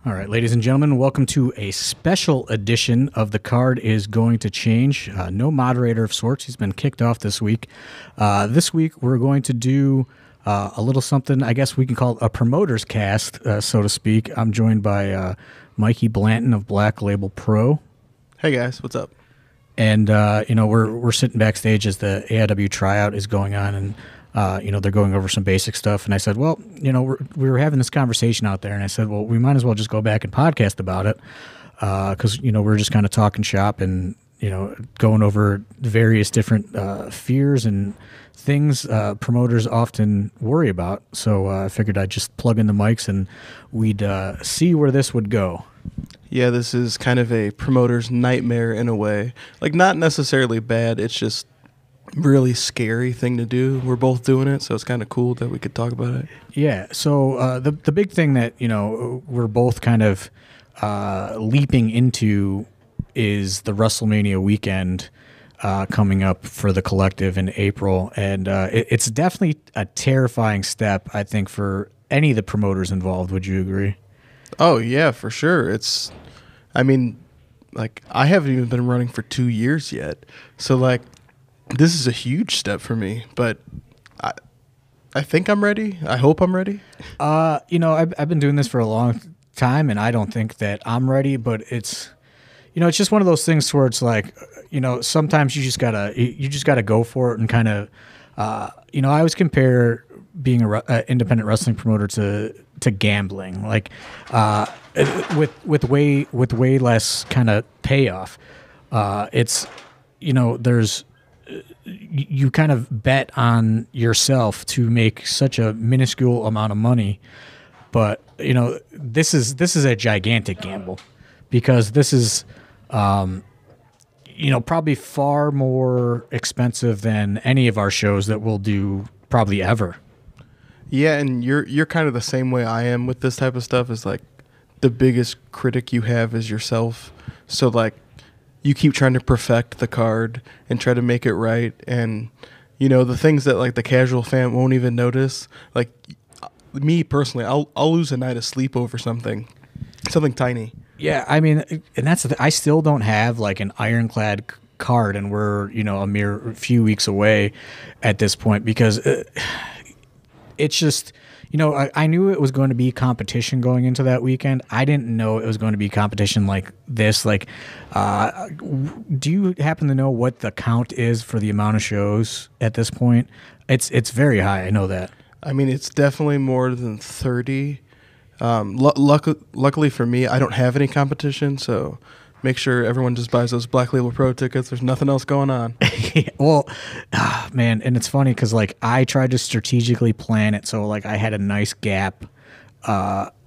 All right, ladies and gentlemen, welcome to a special edition of The Card is Going to Change. No moderator of sorts. He's been kicked off this week. This week, we're going to do a little something I guess we can call a promoter's cast, so to speak. I'm joined by Mikey Blanton of Black Label Pro. Hey, guys. What's up? And, we're sitting backstage as the AIW tryout is going on, and they're going over some basic stuff. And I said, well, we were having this conversation out there, and I said, well, we might as well just go back and podcast about it because, we're just kind of talking shop and, going over various different fears and things promoters often worry about. So I figured I'd just plug in the mics and we'd see where this would go. Yeah, this is kind of a promoter's nightmare in a way. Like, not necessarily bad. It's just really scary thing to do. We're both doing it, so it's kind of cool that we could talk about it. Yeah, so the big thing that we're both kind of leaping into is the Wrestlemania weekend coming up for the collective in April, and it's definitely a terrifying step, I think, for any of the promoters involved. Would you agree? Oh yeah, for sure. I haven't even been running for 2 years yet, so this is a huge step for me, but I think I'm ready. I hope I'm ready. I've been doing this for a long time, and I don't think that I'm ready, but it's just one of those things where it's like, sometimes you just gotta go for it and kind of, I always compare being an independent wrestling promoter to gambling, with way less kind of payoff. It's, there's, you kind of bet on yourself to make such a minuscule amount of money, but this is a gigantic gamble because this is probably far more expensive than any of our shows that we'll do probably ever. Yeah, and you're kind of the same way I am with this type of stuff. Is the biggest critic you have is yourself. So you keep trying to perfect the card and try to make it right. And, the things that the casual fan won't even notice, me personally, I'll lose a night of sleep over something tiny. Yeah. I mean, and that's the thing. I still don't have an ironclad card, and we're, a mere few weeks away at this point because it's just, I knew it was going to be competition going into that weekend. I didn't know it was going to be competition like this. Do you happen to know what the count is for the amount of shows at this point? It's very high. I know that. I mean, it's definitely more than 30. Luckily for me, I don't have any competition, so make sure everyone just buys those Black Label Pro tickets. There's nothing else going on. Well, man, and it's funny because I tried to strategically plan it so I had a nice gap,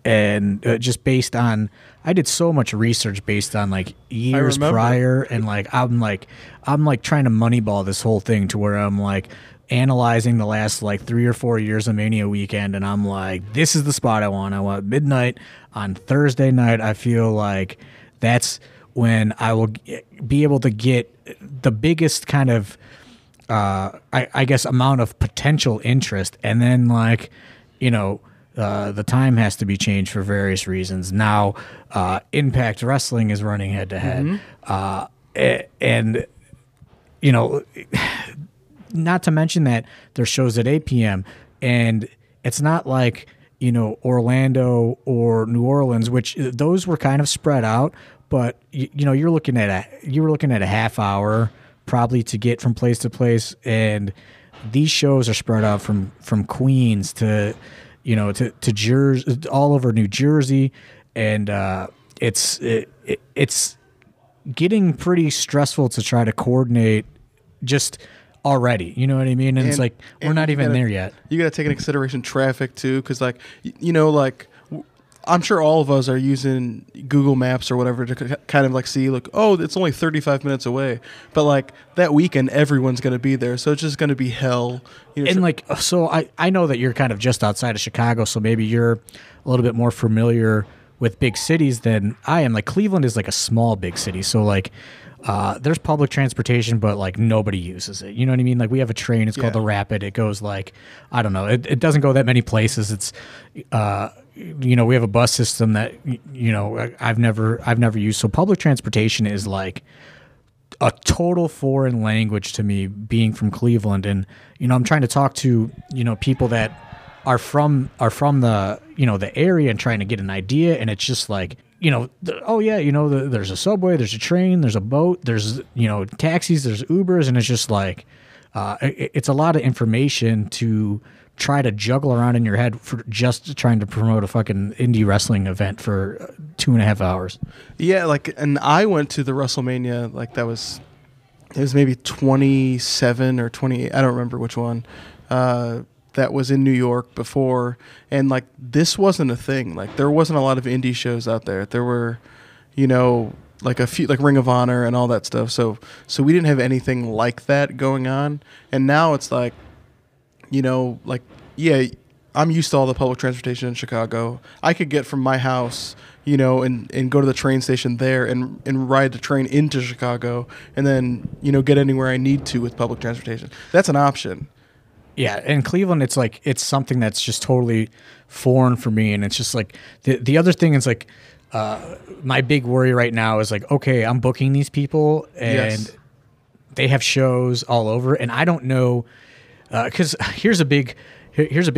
and just based on I did so much research based on years prior, and I'm trying to moneyball this whole thing to where I'm analyzing the last 3 or 4 years of Mania Weekend, and I'm this is the spot I want. I want midnight on Thursday night. I feel that's when I will be able to get the biggest kind of, I guess, amount of potential interest. And then, the time has to be changed for various reasons. Now, Impact Wrestling is running head-to-head. And, not to mention that there's shows at 8 p.m., and it's not Orlando or New Orleans, which those were kind of spread out. But you're looking at a half hour probably to get from place to place, and these shows are spread out from Queens to to Jersey, all over New Jersey, and it's getting pretty stressful to try to coordinate just already. You know what I mean? And it's we're not even there yet. You got to take into consideration traffic too, because I'm sure all of us are using Google Maps or whatever to kind of see, it's only 35 minutes away. But that weekend, everyone's going to be there. So it's just going to be hell. And so I know that you're kind of just outside of Chicago, so maybe you're a little bit more familiar with big cities than I am. Cleveland is a small big city. So there's public transportation, but nobody uses it. You know what I mean? We have a train. It's called the Rapid. It goes I don't know. It doesn't go that many places. It's we have a bus system that, I've never used. So public transportation is like a total foreign language to me, being from Cleveland. And, I'm trying to talk to, people that are from the, the area and trying to get an idea. And it's just like, there's a subway, there's a train, there's a boat, there's, taxis, there's Ubers. And it's just like, it's a lot of information to try to juggle around in your head for just trying to promote a fucking indie wrestling event for 2.5 hours. Yeah, and I went to the Wrestlemania, it was maybe 27 or 28, I don't remember which one, that was in New York before, and this wasn't a thing. There wasn't a lot of indie shows out there. There were, a few, Ring of Honor and all that stuff. So we didn't have anything like that going on. And now it's I'm used to all the public transportation in Chicago. I could get from my house, and go to the train station there and ride the train into Chicago and then, get anywhere I need to with public transportation. That's an option. Yeah, in Cleveland, it's something that's just totally foreign for me. And it's just the other thing is my big worry right now is okay, I'm booking these people and they have shows all over, and I don't know, because here's a big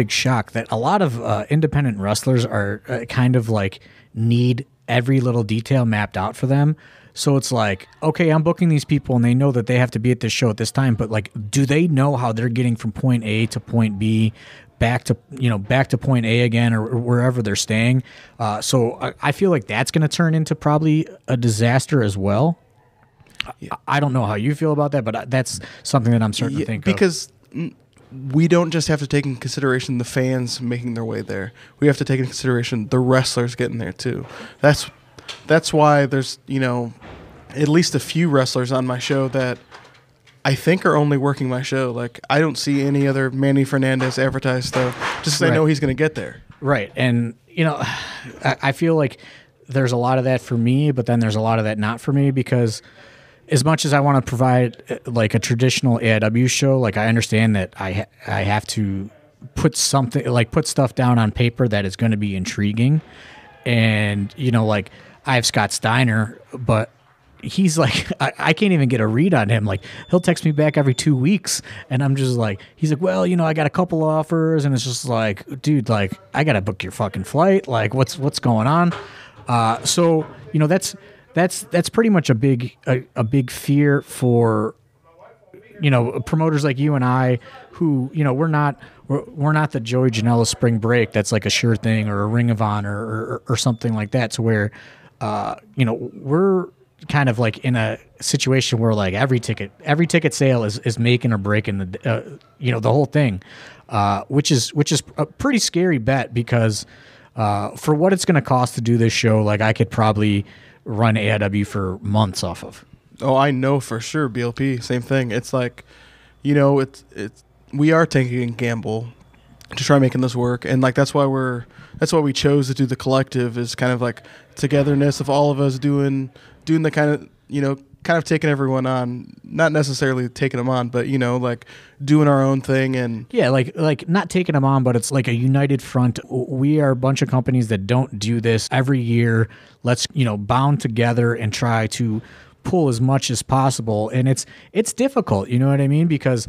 shock that a lot of independent wrestlers are kind of need every little detail mapped out for them. So it's okay, I'm booking these people and they know that they have to be at this show at this time, but do they know how they're getting from point A to point B back to point A again, or wherever they're staying? So I feel that's going to turn into probably a disaster as well. Yeah. I don't know how you feel about that, but that's something that I'm starting to think because we don't just have to take in consideration the fans making their way there. We have to take in consideration the wrestlers getting there too. That's why there's, at least a few wrestlers on my show that I think are only working my show. I don't see any other Manny Fernandez advertised stuff just because I know he's going to get there. Right. And, I feel there's a lot of that for me, but then there's a lot of that not for me, because as much as I want to provide a traditional AIW show, I understand that I have to put something, put stuff down on paper that is going to be intriguing. And, I have Scott Steiner, but he's I can't even get a read on him. He'll text me back every 2 weeks, and I'm just he's well, I got a couple offers, and it's just dude, I got to book your fucking flight. What's going on? So, that's pretty much a big fear for, promoters like you and I, who, we're not the Joey Janela spring break. That's a sure thing, or a Ring of Honor or something like that. So where, we're kind of in a situation where every ticket sale is making or breaking the whole thing, which is a pretty scary bet, because for what it's going to cost to do this show, I could probably run AIW for months off of. Oh, I know for sure. BLP, same thing. It's we are taking a gamble to try making this work, and that's why we chose to do the collective, is kind of togetherness of all of us doing the kind of taking everyone on, not necessarily taking them on, but doing our own thing. And yeah, not taking them on, but it's a united front. We are a bunch of companies that don't do this every year. Let's bound together and try to pull as much as possible. And it's difficult, you know what I mean? Because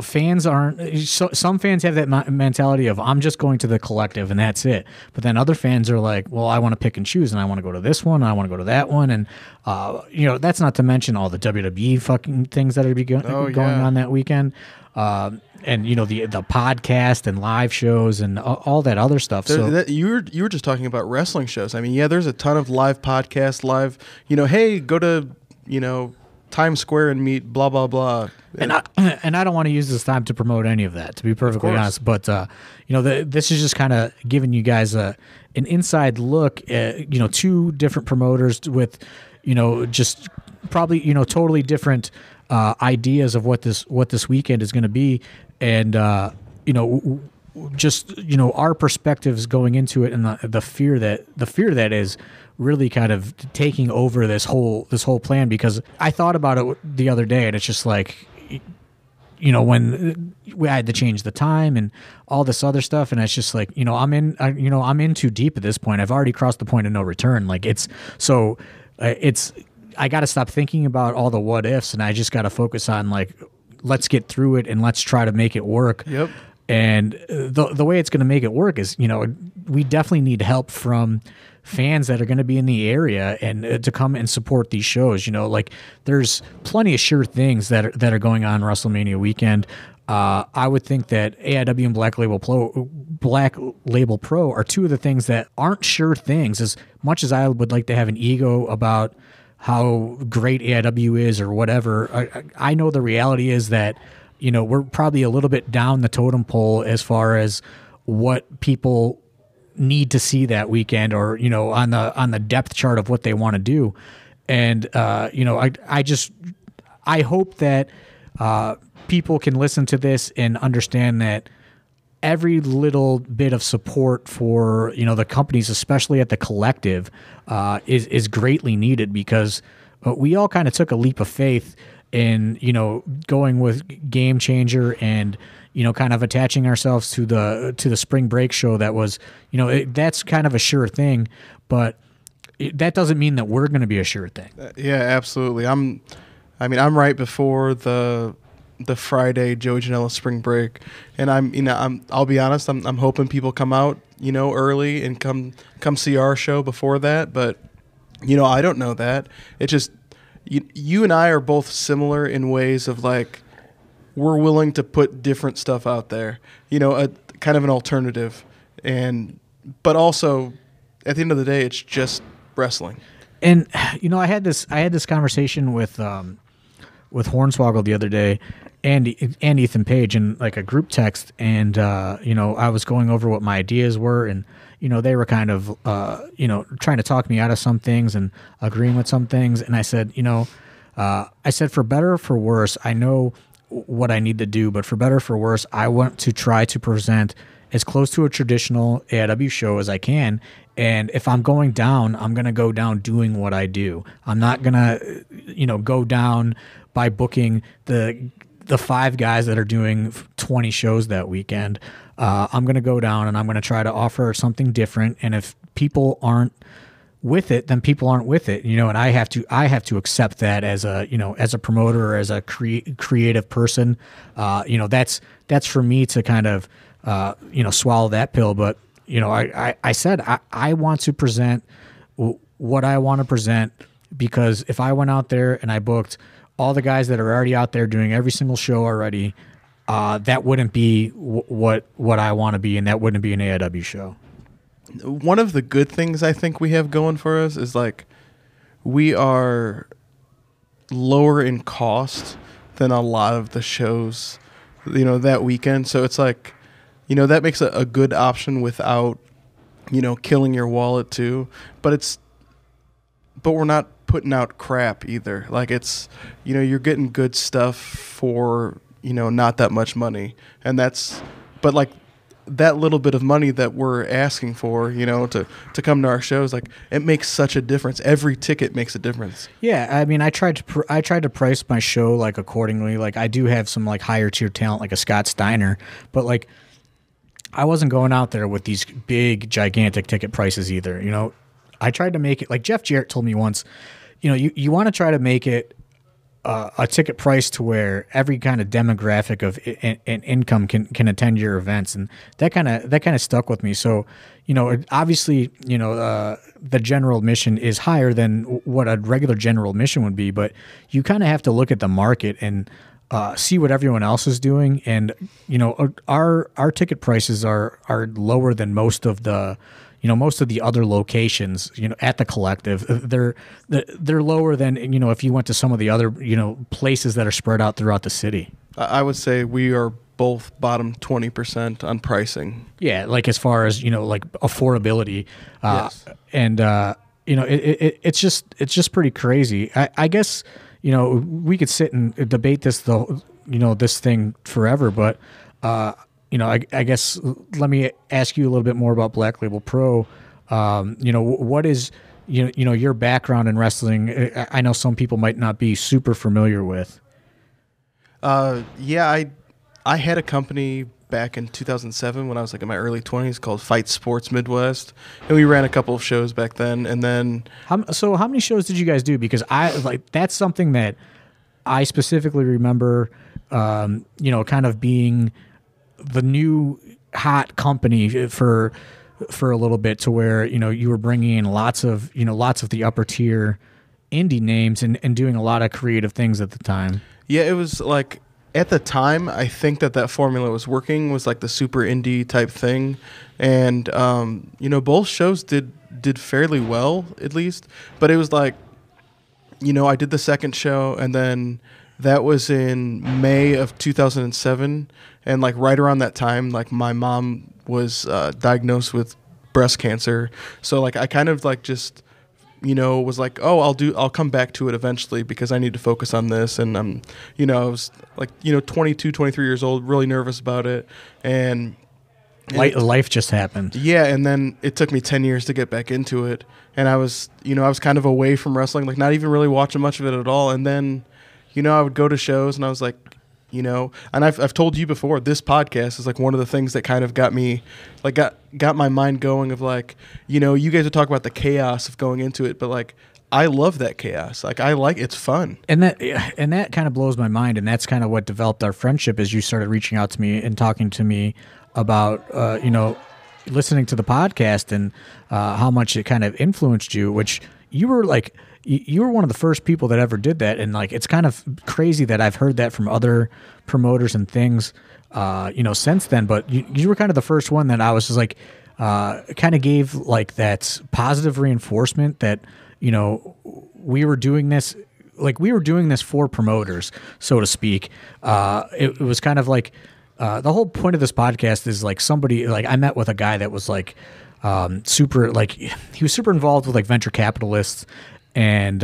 fans aren't. Some fans have that mentality of, I'm just going to the collective and that's it. But then other fans are well, I want to pick and choose, and I want to go to this one, and I want to go to that one, and that's not to mention all the WWE fucking things that are going on that weekend, and the podcast and live shows and all that other stuff. You were just talking about wrestling shows. I mean, there's a ton of live podcasts, hey, go to Times Square and meet blah blah blah. And I don't want to use this time to promote any of that, to be perfectly honest. But this is just kind of giving you guys an inside look at two different promoters with just probably totally different ideas of what this weekend is going to be, and just our perspectives going into it, and the fear that is really kind of taking over this whole plan. Because I thought about it the other day, and it's just when we had to change the time and all this other stuff, and it's just like, I'm in too deep at this point. I've already crossed the point of no return. Like I got to stop thinking about all the what ifs, and I just got to focus on like, let's get through it and let's try to make it work. Yep. And the way it's going to make it work is, we definitely need help from fans that are going to be in the area and to come and support these shows. Like there's plenty of sure things that are going on Wrestlemania weekend. I would think that AIW and Black Label Pro are two of the things that aren't sure things. As much as I would like to have an ego about how great AIW is or whatever, I know the reality is that, we're probably a little bit down the totem pole as far as what people need to see that weekend, or on the depth chart of what they want to do. And I hope that people can listen to this and understand that every little bit of support for the companies, especially at the collective, is greatly needed, because we all kind of took a leap of faith in going with Game Changer and kind of attaching ourselves to the spring break show. That was that's kind of a sure thing, but that doesn't mean that we're going to be a sure thing. Yeah, absolutely. I'm right before the Friday Joey Janela spring break, and I'll be honest, I'm hoping people come out early and come see our show before that, but I don't know that. It just you and I are both similar in ways of like, we're willing to put different stuff out there, a kind of an alternative, but also at the end of the day, it's just wrestling. And I had this conversation with Hornswoggle the other day, and Ethan Page, in like a group text, and I was going over what my ideas were, and they were kind of trying to talk me out of some things and agreeing with some things, and I said, for better or for worse, I know what I need to do, but for better or for worse, I want to try to present as close to a traditional AIW show as I can. And if I'm going down, I'm going to go down doing what I do. I'm not going to, go down by booking the 5 guys that are doing 20 shows that weekend. I'm going to go down and I'm going to try to offer something different. And if people aren't with it, then people aren't with it, and I have to accept that as a promoter or as a creative person. That's for me to kind of, swallow that pill. But, I said, I want to present what I want to present, because if I went out there and I booked all the guys that are already out there doing every single show already, that wouldn't be what I want to be, and that wouldn't be an AIW show. One of the good things I think we have going for us is like, we are lower in cost than a lot of the shows, that weekend. So it's like, that makes a good option without, killing your wallet too. But we're not putting out crap either. Like you're getting good stuff for, not that much money. And but like, that little bit of money that we're asking for, to come to our shows, like, it makes such a difference. Every ticket makes a difference. Yeah, I mean, I tried to price my show like accordingly. Like, I do have some like higher tier talent, like a Scott Steiner, but like, I wasn't going out there with these big, gigantic ticket prices either. I tried to make it like Jeff Jarrett told me once. You want to try to make it a ticket price to where every kind of demographic of and income can attend your events, and that kind of stuck with me. So, obviously, the general admission is higher than what a regular general admission would be, but you kind of have to look at the market and see what everyone else is doing. And our ticket prices are lower than most of the other locations, at the collective. They're lower than, if you went to some of the other, places that are spread out throughout the city. I would say we are both bottom 20% on pricing. Yeah, like as far as, like affordability. Yes. And, it's just pretty crazy. I guess, we could sit and debate this, this thing forever, but, I guess let me ask you a little bit more about Black Label Pro. What is, your background in wrestling? I know some people might not be super familiar with. Yeah, I had a company back in 2007 when I was like in my early 20s called Fight Sports Midwest, and we ran a couple of shows back then. And then, So how many shows did you guys do? Because that's something that I specifically remember, kind of being the new hot company for a little bit, to where, you were bringing in lots of the upper tier indie names and doing a lot of creative things at the time. yeah, it was like at the time, I think that formula was working, was like the super indie type thing. And, both shows did fairly well, at least. But it was like, I did the second show, and then that was in May of 2007. And like right around that time, like my mom was diagnosed with breast cancer. So like I kind of like just, was like, oh, I'll come back to it eventually because I need to focus on this. And I was like, 22, 23 years old, really nervous about it. And Life just happened. Yeah, and then it took me 10 years to get back into it. And I was kind of away from wrestling, like not even really watching much of it at all. And then, I would go to shows, and I was like, and I've told you before, this podcast is like one of the things that kind of got me, like got my mind going of like, you guys would talk about the chaos of going into it, but like I love that chaos. Like it's fun. And that kind of blows my mind, and that's kind of what developed our friendship, as you started reaching out to me and talking to me about listening to the podcast and how much it kind of influenced you, which you were like, you were one of the first people that ever did that. And like, it's kind of crazy that I've heard that from other promoters and things, since then, but you were kind of the first one that I was just like, kind of gave like that positive reinforcement that, we were doing this for promoters, so to speak. It was kind of like, the whole point of this podcast is like somebody, like I met with a guy that was like, super, like he was super involved with like venture capitalists and,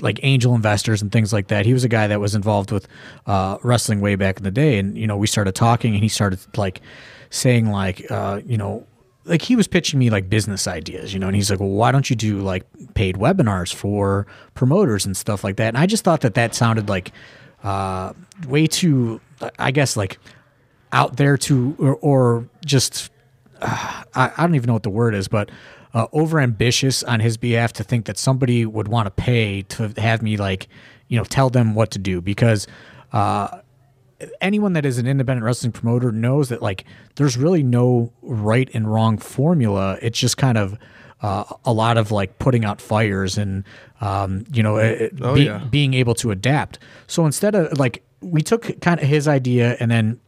like angel investors and things like that. He was a guy that was involved with wrestling way back in the day. And, we started talking, and he started like saying like, like he was pitching me like business ideas, and he's like, well, why don't you do like paid webinars for promoters and stuff like that? And I just thought that sounded like way too, I guess, like out there or just, I don't even know what the word is, but over ambitious on his behalf to think that somebody would want to pay to have me like, tell them what to do, because anyone that is an independent wrestling promoter knows that like there's really no right and wrong formula. It's just kind of a lot of like putting out fires and being able to adapt. So instead of like, we took kind of his idea, and then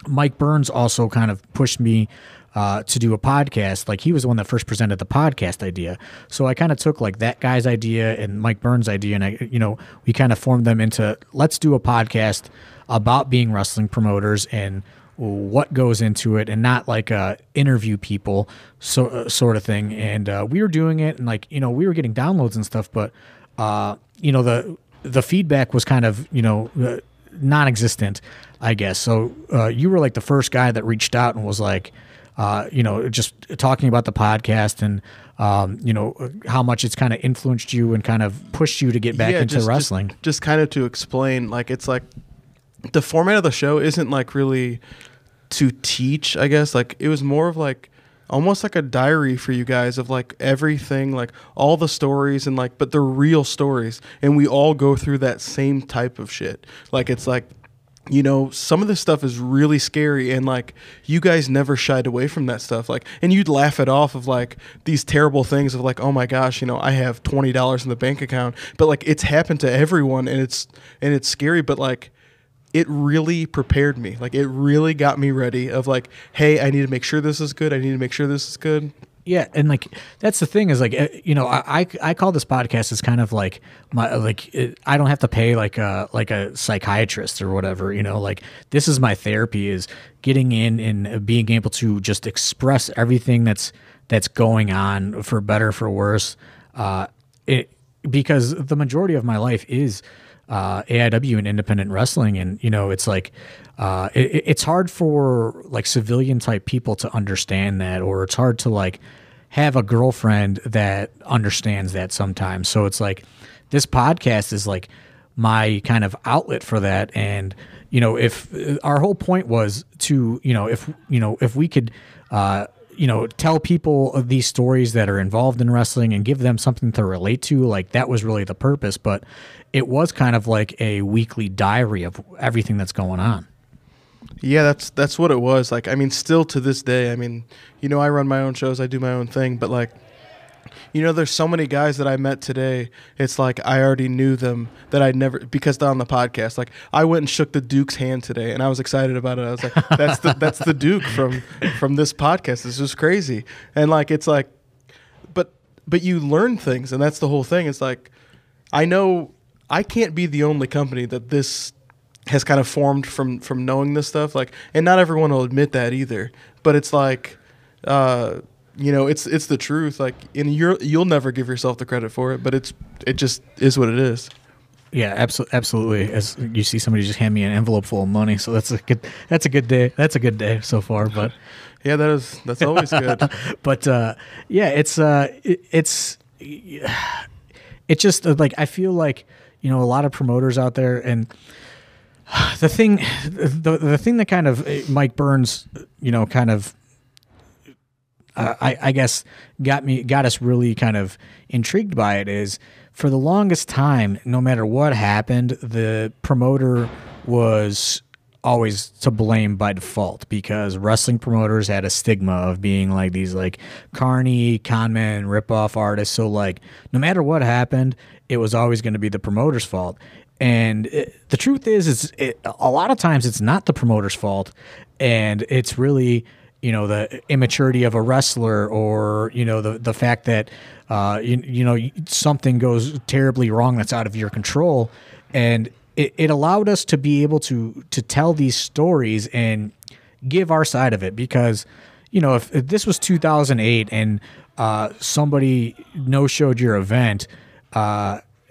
Mike Burns also kind of pushed me to do a podcast. Like he was the one that first presented the podcast idea. So I kind of took like that guy's idea and Mike Burns' idea, and we kind of formed them into, let's do a podcast about being wrestling promoters and what goes into it, and not like interview people, sort of thing. And we were doing it, and like, we were getting downloads and stuff, but the feedback was kind of, non-existent, I guess. So you were like the first guy that reached out and was like, just talking about the podcast and, how much it's kind of influenced you and kind of pushed you to get back into wrestling. Just kind of to explain, like, it's like the format of the show isn't like really to teach, I guess. Like it was more of like almost like a diary for you guys of like everything, like all the stories and like, but the real stories. And we all go through that same type of shit. Like, it's like, some of this stuff is really scary, and like you guys never shied away from that stuff. Like, and you'd laugh it off of like these terrible things of like, oh my gosh, I have $20 in the bank account, but like it's happened to everyone, and it's scary, but like it really prepared me. Like it really got me ready of like, hey, I need to make sure this is good. I need to make sure this is good. Yeah, and like that's the thing is like, I call this podcast as kind of like my I don't have to pay like a psychiatrist or whatever, like this is my therapy, is getting in and being able to just express everything that's going on, for better for worse, because the majority of my life is AIW and independent wrestling, and it's like it's hard for like civilian type people to understand that, or it's hard to like have a girlfriend that understands that sometimes. So it's like this podcast is like my kind of outlet for that. And, if our whole point was to, if we could, tell people these stories that are involved in wrestling and give them something to relate to, like that was really the purpose. But it was kind of like a weekly diary of everything that's going on. Yeah, that's what it was. Like, I mean, still to this day, I mean, I run my own shows, I do my own thing, but like, there's so many guys that I met today. It's like I already knew them that I'd never, because they're on the podcast. Like I went and shook the Duke's hand today, and I was excited about it. I was like, that's the Duke from this podcast. This is crazy. And like it's like, but you learn things, and that's the whole thing. It's like I know I can't be the only company that this has kind of formed from knowing this stuff. Like, and not everyone will admit that either. But it's like. It's the truth. Like, and you'll never give yourself the credit for it, but it just is what it is. Yeah, absolutely. As you see somebody just hand me an envelope full of money, so that's a good day. That's a good day so far. But yeah, that's always good. But it's just like I feel like a lot of promoters out there, and the thing that kind of Mike Burns, kind of. I guess got us really kind of intrigued by it is for the longest time, no matter what happened, the promoter was always to blame by default because wrestling promoters had a stigma of being like these like carny, conmen, ripoff artists. So like no matter what happened, it was always going to be the promoter's fault. And the truth is a lot of times it's not the promoter's fault, and it's really the immaturity of a wrestler, or the fact that something goes terribly wrong that's out of your control. And it allowed us to be able to tell these stories and give our side of it, because if this was 2008 and somebody no-showed your event,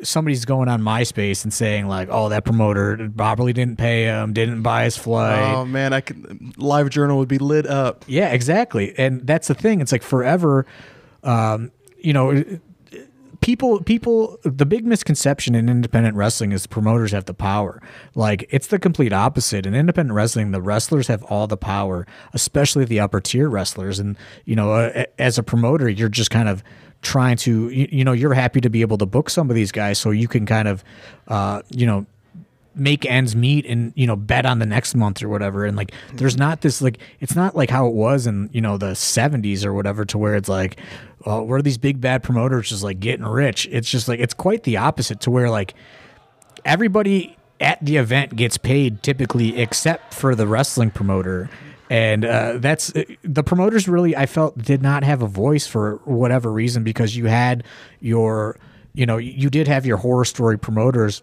somebody's going on MySpace and saying like, "Oh, that promoter probably didn't pay him, didn't buy his flight." Oh man, LiveJournal would be lit up. Yeah, exactly. And that's the thing. It's like forever. People. The big misconception in independent wrestling is the promoters have the power. Like it's the complete opposite. In independent wrestling, the wrestlers have all the power, especially the upper tier wrestlers. And as a promoter, you're just kind of trying to, you're happy to be able to book some of these guys so you can kind of, make ends meet and, bet on the next month or whatever. And like, there's not this, like, it's not like how it was in, the 70s or whatever, to where it's like, we're these big bad promoters just like getting rich. It's just like, it's quite the opposite, to where like everybody at the event gets paid typically except for the wrestling promoter. And that's the promoters really, I felt, did not have a voice for whatever reason, because you had your, you did have your horror story promoters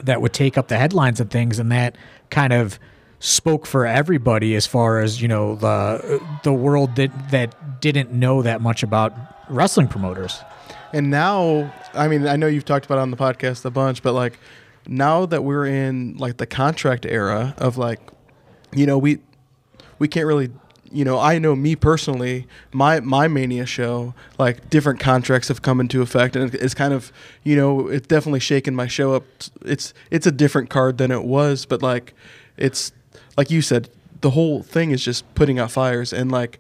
that would take up the headlines of things, and that kind of spoke for everybody as far as, the world that didn't know that much about wrestling promoters. And now, I mean, I know you've talked about it on the podcast a bunch, but like now that we're in like the contract era of like, we can't really, I know me personally, my Mania show, like different contracts have come into effect, and it's kind of, it's definitely shaken my show up. It's a different card than it was, but like, it's like you said, the whole thing is just putting out fires, and like,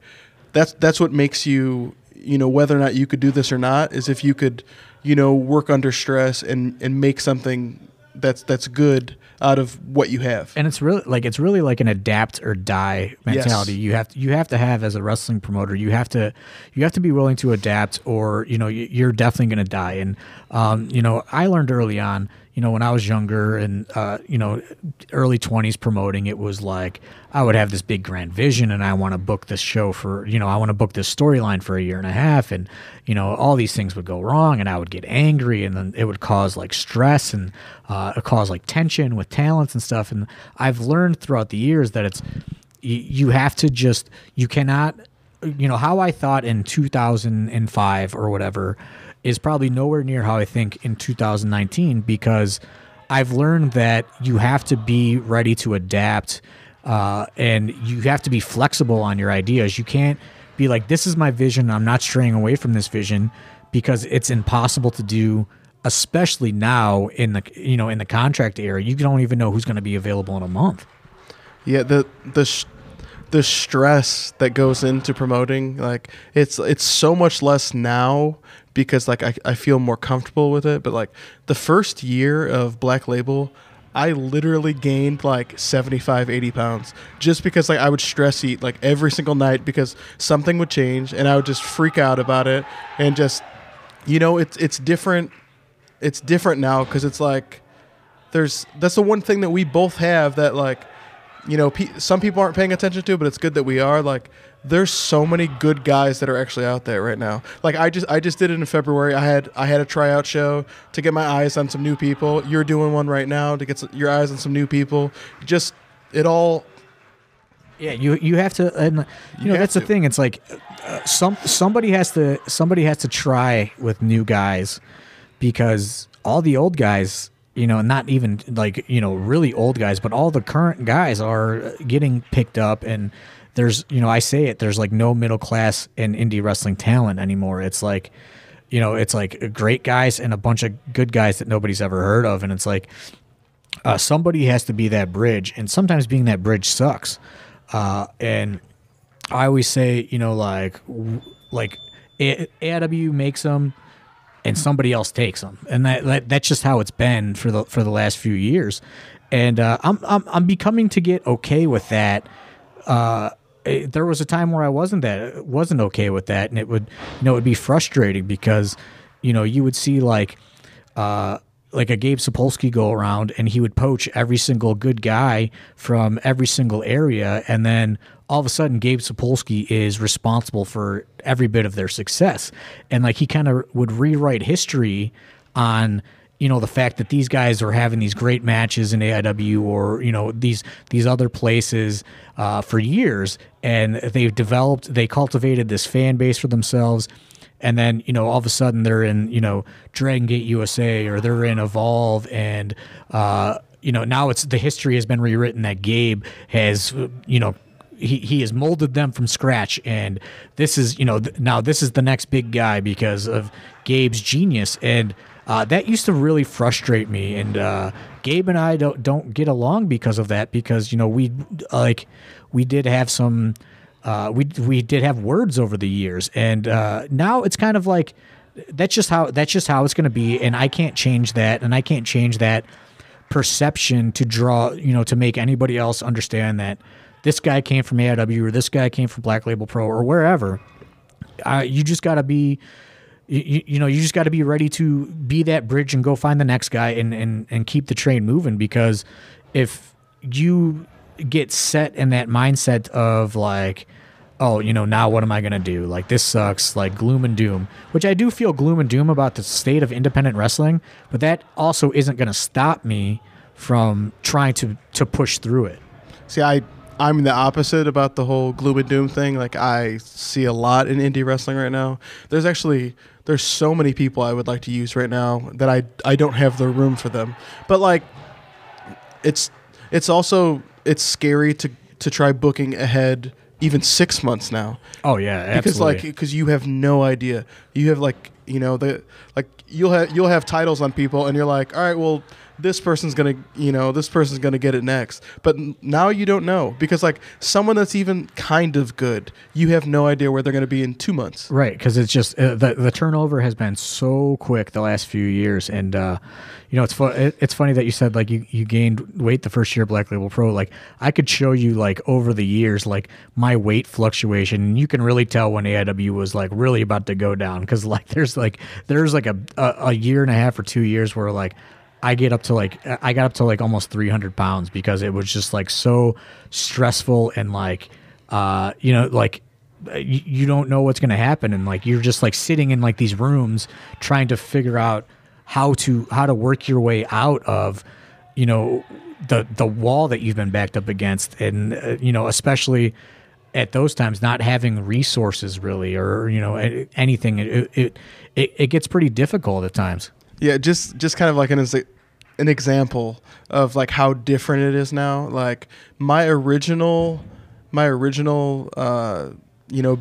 that's what makes you, whether or not you could do this or not, is if you could, work under stress and make something that's good out of what you have. And it's really like an adapt or die mentality. Yes. You have to have, as a wrestling promoter, you have to be willing to adapt, or you're definitely going to die. And I learned early on, when I was younger and early 20s promoting, it was like I would have this big grand vision, and I want to book this show for, I want to book this storyline for a year and a half, and all these things would go wrong, and I would get angry, and then it would cause like stress, and it cause like tension with talents and stuff. And I've learned throughout the years that it's you have to just, you cannot, how I thought in 2005 or whatever is probably nowhere near how I think in 2019, because I've learned that you have to be ready to adapt, and you have to be flexible on your ideas. You can't be like, this is my vision, I'm not straying away from this vision, because it's impossible to do especially now in the in the contract era, you don't even know who's going to be available in a month. Yeah, the stress that goes into promoting, like it's so much less now because like I feel more comfortable with it. But like the first year of Black Label, I literally gained like 75, 80 pounds just because like I would stress eat like every single night because something would change and I would just freak out about it and just, it's different. It's different now because it's like that's the one thing that we both have that like, some people aren't paying attention to, but it's good that we are. Like, there's so many good guys that are actually out there right now. Like, I just did it in February. I had a tryout show to get my eyes on some new people. You're doing one right now to get your eyes on some new people. Just it all. Yeah, you have to, and that's the thing. It's like somebody has to try with new guys because all the old guys. Not even like, really old guys, but all the current guys are getting picked up. And there's, I say it, there's like no middle class in indie wrestling talent anymore. It's like, it's like great guys and a bunch of good guys that nobody's ever heard of. And it's like somebody has to be that bridge. And sometimes being that bridge sucks. And I always say, like AIW makes them. And somebody else takes them, and that's just how it's been for the last few years. And I'm becoming to get okay with that. There was a time where I wasn't okay with that, and it would be frustrating because you would see like a Gabe Sapolsky go around, and he would poach every single good guy from every single area, and then all of a sudden Gabe Sapolsky is responsible for every bit of their success. And like he kind of would rewrite history on, the fact that these guys are having these great matches in AIW or, these other places for years. And they cultivated this fan base for themselves. And then, all of a sudden they're in, Dragon Gate USA or they're in Evolve. And, now the history has been rewritten that Gabe has, he has molded them from scratch, and this is now this is the next big guy because of Gabe's genius, and that used to really frustrate me. And Gabe and I don't get along because of that, because we did have some we did have words over the years, and now it's kind of like that's just how it's going to be, and I can't change that, and I can't change that perception to draw to make anybody else understand that this guy came from AIW or this guy came from Black Label Pro or wherever. You just got to be, you just got to be ready to be that bridge and go find the next guy and keep the train moving. Because if you get set in that mindset of like, oh, now what am I going to do? Like, this sucks, like gloom and doom, which I do feel gloom and doom about the state of independent wrestling, but that also isn't going to stop me from trying to push through it. See, I'm the opposite about the whole gloom and doom thing. Like, I see a lot in indie wrestling right now. There's so many people I would like to use right now that I don't have the room for them. But like, it's scary to try booking ahead even 6 months now. Oh yeah, absolutely. Because you have no idea. You have you'll have titles on people and you're like, all right, well, this person's gonna get it next. But now you don't know, because like someone that's even kind of good, you have no idea where they're gonna be in 2 months. Right, because it's just the turnover has been so quick the last few years, and it's funny that you said like you gained weight the first year of Black Label Pro. Like, I could show you like over the years like my weight fluctuation, and you can really tell when AIW was like really about to go down, because like there's like a year and a half or 2 years where like I got up to like almost 300 pounds, because it was just like so stressful, and like like you don't know what's going to happen, and like you're just like sitting in like these rooms trying to figure out how to work your way out of the wall that you've been backed up against, and especially at those times not having resources really, or anything. It gets pretty difficult at times. Yeah, just kind of like an example of like how different it is now. Like my original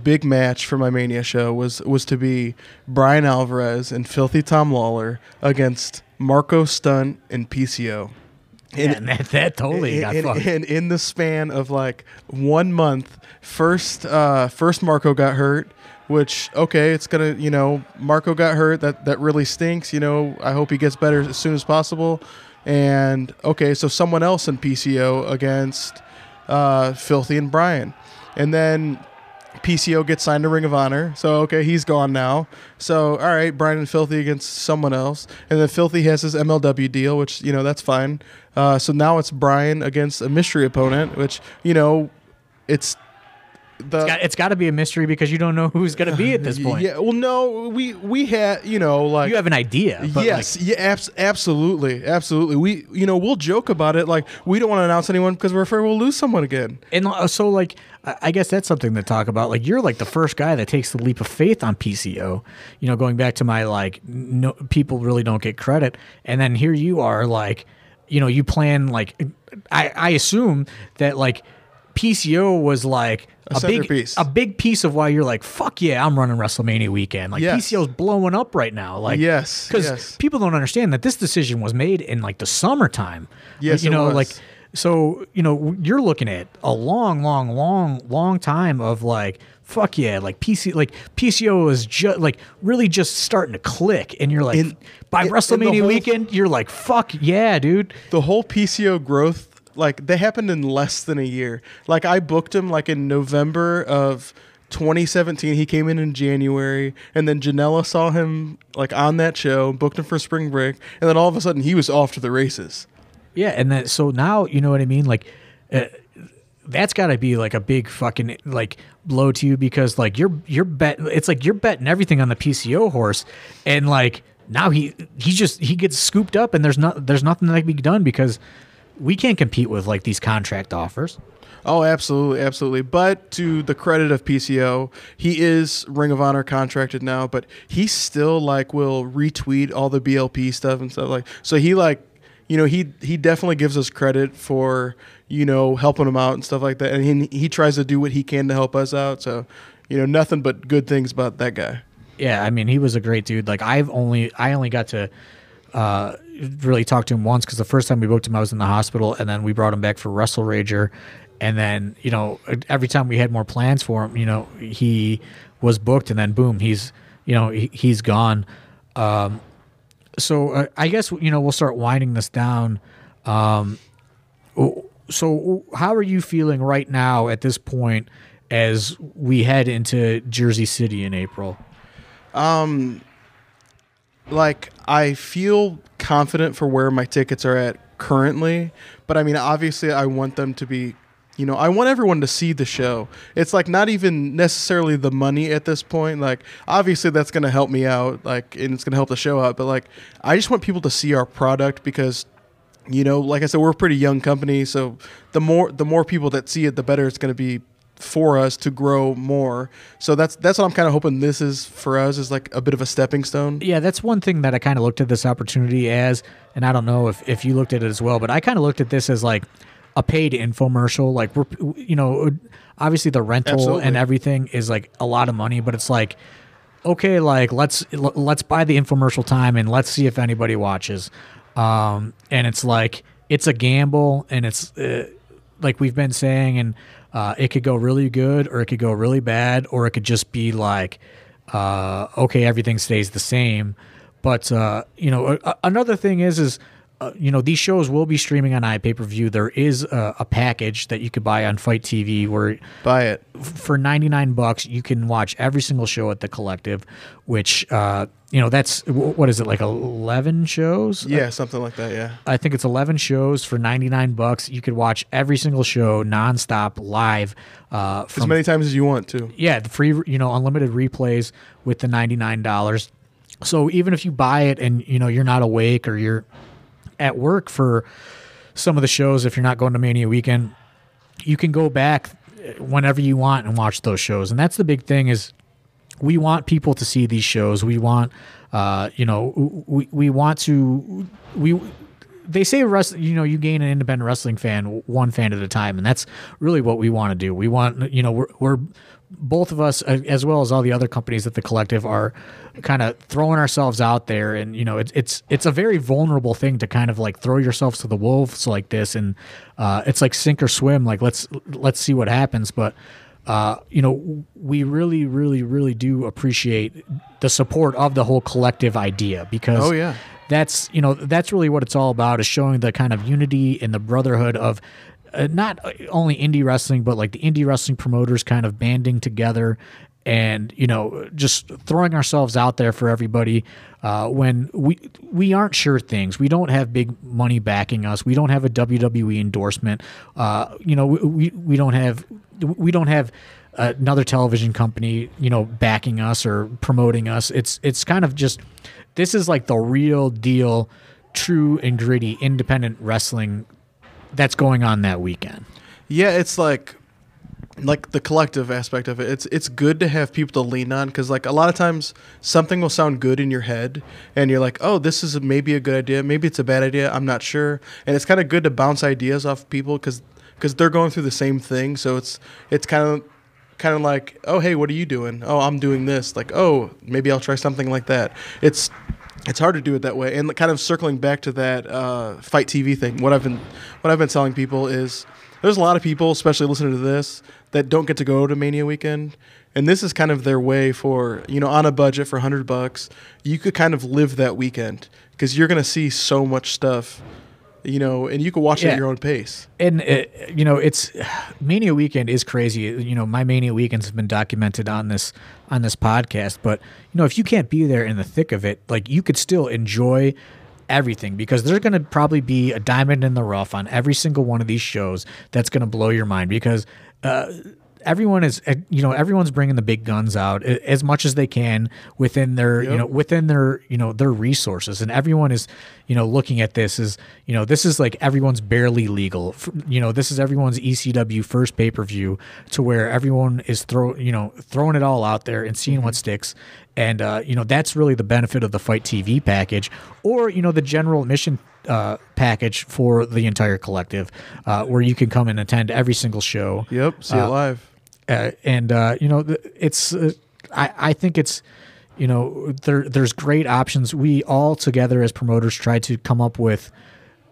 big match for my Mania show was to be Brian Alvarez and Filthy Tom Lawler against Marco Stunt and PCO. And that totally got fucked. And in the span of like 1 month, first Marco got hurt, which, okay, it's going to, Marco got hurt. That really stinks. I hope he gets better as soon as possible. And, okay, so someone else in PCO against Filthy and Brian. And then PCO gets signed to Ring of Honor. So, okay, he's gone now. So, all right, Brian and Filthy against someone else. And then Filthy has his MLW deal, which, that's fine. So now it's Brian against a mystery opponent, which, it's got to be a mystery because you don't know who's going to be at this point. Yeah, well, no, we had, like... You have an idea. But yes, absolutely. We'll joke about it. Like, we don't want to announce anyone because we're afraid we'll lose someone again. And so, like, I guess that's something to talk about. Like, you're, like, the first guy that takes the leap of faith on PCO. Going back to my, like, no, people really don't get credit. And then here you are, like, you plan, like... I assume that, like, PCO was, like... A big piece of why you're like, fuck yeah, I'm running WrestleMania weekend. Like, yes. PCO's blowing up right now. Like, yes, because people don't understand that this decision was made in like the summertime. Yes, it was. Like, so you're looking at a long time of like, fuck yeah, like PCO is just like really just starting to click, and you're like, by WrestleMania weekend, you're like, fuck yeah, dude. The whole PCO growth. Like, they happened in less than a year. Like, I booked him, like, in November of 2017. He came in January, and then Janela saw him, like, on that show, booked him for spring break, and then all of a sudden, he was off to the races. Yeah, and then, so now, you know what I mean? Like, that's got to be, like, a big fucking, like, blow to you because, like, you're betting everything on the PCO horse, and, like, now he gets scooped up, and there's nothing that can be done because... We can't compete with like these contract offers. Oh, absolutely. But to the credit of PCO, he is Ring of Honor contracted now, but he still like will retweet all the BLP stuff and stuff like. So he like, he definitely gives us credit for, helping him out and stuff like that. And he tries to do what he can to help us out. So, nothing but good things about that guy. Yeah, I mean, he was a great dude. Like I only got to really talked to him once because the first time we booked him I was in the hospital, and then we brought him back for Wrestle Rager, and then every time we had more plans for him, he was booked, and then boom, he's gone. So I guess we'll start winding this down. So how are you feeling right now at this point as we head into Jersey City in April? Like, I feel confident for where my tickets are at currently, but I mean, obviously I want them to be, I want everyone to see the show. It's like not even necessarily the money at this point. Like, obviously that's going to help me out, like, and it's going to help the show out, but like, I just want people to see our product because, like I said, we're a pretty young company. So the more people that see it, the better it's going to be for us to grow more. So that's what I'm kind of hoping this is for us, is like a bit of a stepping stone. Yeah, that's one thing that I kind of looked at this opportunity as, and I don't know if you looked at it as well, but I kind of looked at this as like a paid infomercial. Like, we're, obviously the rental Absolutely. And everything is like a lot of money, but it's like, okay, like let's buy the infomercial time and let's see if anybody watches. And it's like, it's a gamble, and it's like we've been saying, and it could go really good, or it could go really bad, or it could just be like, okay, everything stays the same. But another thing is these shows will be streaming on iPay-per-view. There is a package that you could buy on Fight TV where buy it for $99. You can watch every single show at the Collective, which that's, what is it, like 11 shows? Yeah, something like that. Yeah, I think it's 11 shows for $99. You could watch every single show nonstop live, as many times as you want to. Yeah, the free, unlimited replays with the $99. So even if you buy it and you're not awake or you're at work for some of the shows, if you're not going to Mania Weekend, you can go back whenever you want and watch those shows. And that's the big thing, is we want people to see these shows. We want, we want to, they say you gain an independent wrestling fan one fan at a time, and that's really what we want to do. We want, we're both of us, as well as all the other companies at the collective, are kind of throwing ourselves out there, and it's a very vulnerable thing to kind of like throw yourselves to the wolves like this, and it's like sink or swim. Like let's see what happens, but. We really, really, really do appreciate the support of the whole collective idea, because that's really what it's all about, is showing the kind of unity and the brotherhood of not only indie wrestling, but like the indie wrestling promoters kind of banding together and, just throwing ourselves out there for everybody when we aren't sure things. We don't have big money backing us. We don't have a WWE endorsement. We don't have another television company, backing us or promoting us. It's kind of just, this is like the real deal, true and gritty independent wrestling that's going on that weekend. Yeah, it's like the collective aspect of it. It's good to have people to lean on, because like a lot of times something will sound good in your head and you're like, oh, this is maybe a good idea, maybe it's a bad idea, I'm not sure. And it's kind of good to bounce ideas off people because they're going through the same thing. So it's kind of like, oh, hey, what are you doing? Oh, I'm doing this. Like, oh, maybe I'll try something like that. It's hard to do it that way. And kind of circling back to that Fight TV thing, what I've been telling people is there's a lot of people, especially listening to this, that don't get to go to Mania Weekend. And this is kind of their way for, on a budget for $100, you could kind of live that weekend, because you're going to see so much stuff, and you can watch it at your own pace. And, it's Mania Weekend is crazy. My Mania Weekends have been documented on this podcast. But, if you can't be there in the thick of it, like, you could still enjoy everything, because there's going to probably be a diamond in the rough on every single one of these shows that's going to blow your mind, because everyone's bringing the big guns out as much as they can within their their resources, and everyone is looking at this as this is like everyone's barely legal. This is everyone's ECW first pay-per-view, to where everyone is throwing it all out there and seeing what sticks. And that's really the benefit of the Fight TV package, or the general admission package for the entire collective, where you can come and attend every single show. Yep, see it live. It's I think it's there's great options. We all together as promoters tried to come up with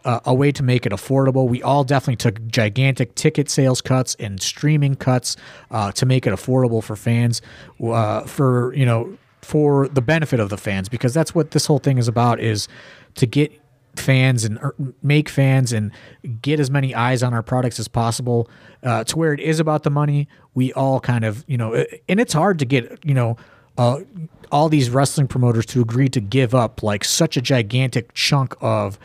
a way to make it affordable. We all definitely took gigantic ticket sales cuts and streaming cuts to make it affordable for fans, for the benefit of the fans, because that's what this whole thing is about, is to get fans and make fans and get as many eyes on our products as possible, to where it is about the money. We all kind of, and it's hard to get, all these wrestling promoters to agree to give up like such a gigantic chunk of,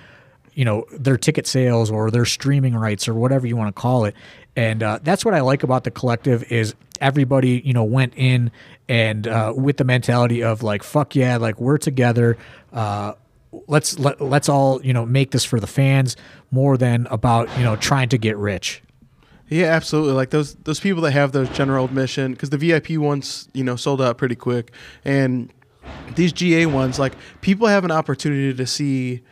their ticket sales or their streaming rights or whatever you want to call it. And that's what I like about the collective, is everybody, went in and with the mentality of like, fuck yeah, like we're together. Let's all, make this for the fans more than about, trying to get rich. Yeah, absolutely. Like those people that have those general admission, because the VIP ones, sold out pretty quick. And these GA ones, like, people have an opportunity to see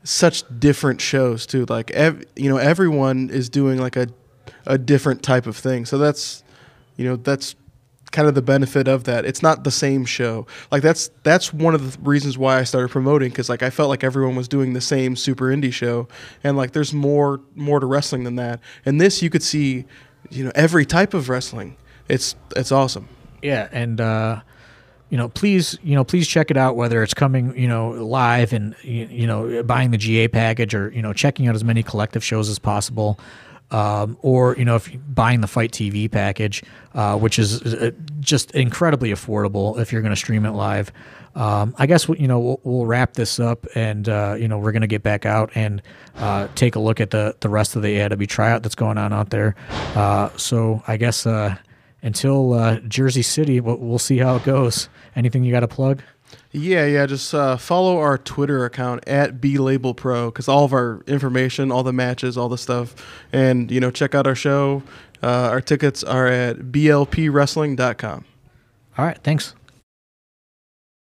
such different shows too. Like, everyone is doing like a different type of thing. So that's kind of the benefit of that. It's not the same show. Like that's one of the reasons why I started promoting, because like I felt like everyone was doing the same super indie show, and like there's more to wrestling than that. And this, you could see, every type of wrestling. It's awesome. Yeah, and please check it out, whether it's coming live and buying the GA package, or checking out as many collective shows as possible. Or if you're buying the Fight TV package, which is just incredibly affordable if you're going to stream it live. I guess we'll wrap this up, and we're going to get back out and take a look at the rest of the AIW tryout that's going on out there. So I guess until Jersey City, we'll see how it goes. Anything you got to plug? Yeah. Just follow our Twitter account at BLabelPro, because all of our information, all the matches, all the stuff, and check out our show. Our tickets are at blpwrestling.com. All right, thanks.